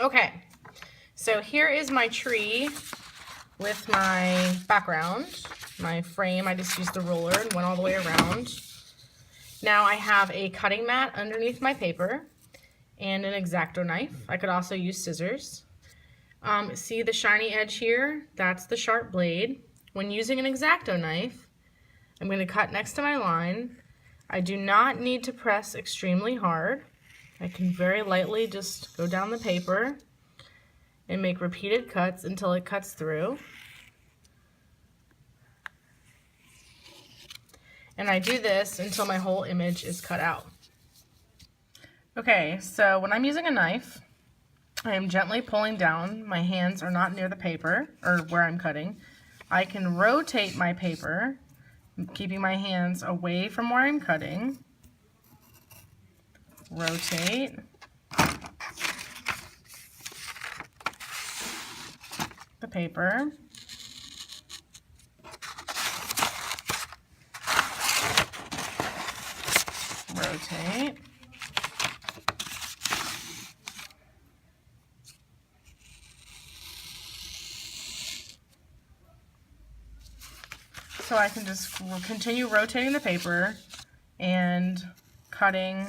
Okay, so here is my tree with my background, my frame. I just used the ruler and went all the way around. Now I have a cutting mat underneath my paper and an X-Acto knife. I could also use scissors. See the shiny edge here? That's the sharp blade. When using an X-Acto knife, I'm going to cut next to my line. I do not need to press extremely hard. I can very lightly just go down the paper and make repeated cuts until it cuts through. And I do this until my whole image is cut out. Okay, so when I'm using a knife, I am gently pulling down. My hands are not near the paper or where I'm cutting. I can rotate my paper, keeping my hands away from where I'm cutting. Rotate. The paper. Rotate. So I can just continue rotating the paper and cutting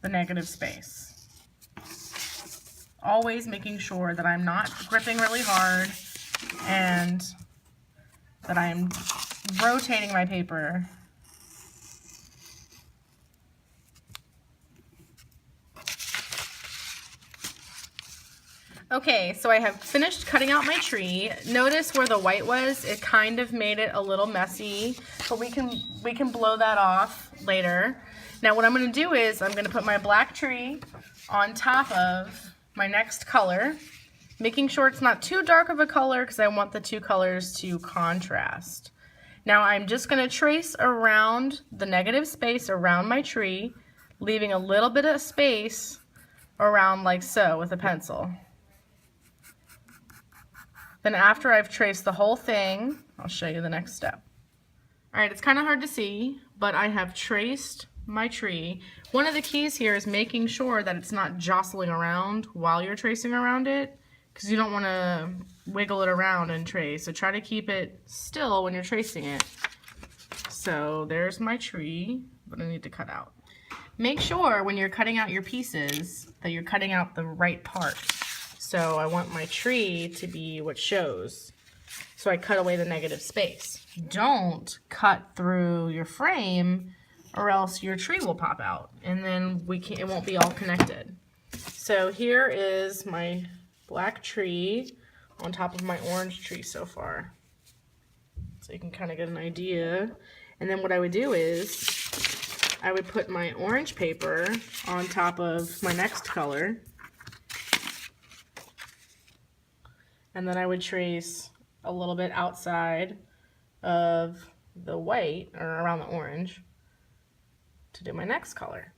the negative space. Always making sure that I'm not gripping really hard and that I'm rotating my paper. Okay, so I have finished cutting out my tree. Notice where the white was, it kind of made it a little messy, but we can blow that off later. Now what I'm going to do is I'm going to put my black tree on top of my next color, making sure it's not too dark of a color because I want the two colors to contrast. Now I'm just going to trace around the negative space around my tree, leaving a little bit of space around like so with a pencil. Then after I've traced the whole thing, I'll show you the next step. All right, it's kind of hard to see, but I have traced my tree. One of the keys here is making sure that it's not jostling around while you're tracing around it, because you don't want to wiggle it around and trace. So try to keep it still when you're tracing it. So there's my tree that I need to cut out. Make sure when you're cutting out your pieces that you're cutting out the right part. So I want my tree to be what shows. So I cut away the negative space. Don't cut through your frame or else your tree will pop out and then it won't be all connected. So here is my black tree on top of my orange tree so far. So you can kind of get an idea. And then what I would do is I would put my orange paper on top of my next color. And then I would trace a little bit outside of the white, or around the orange, to do my next color.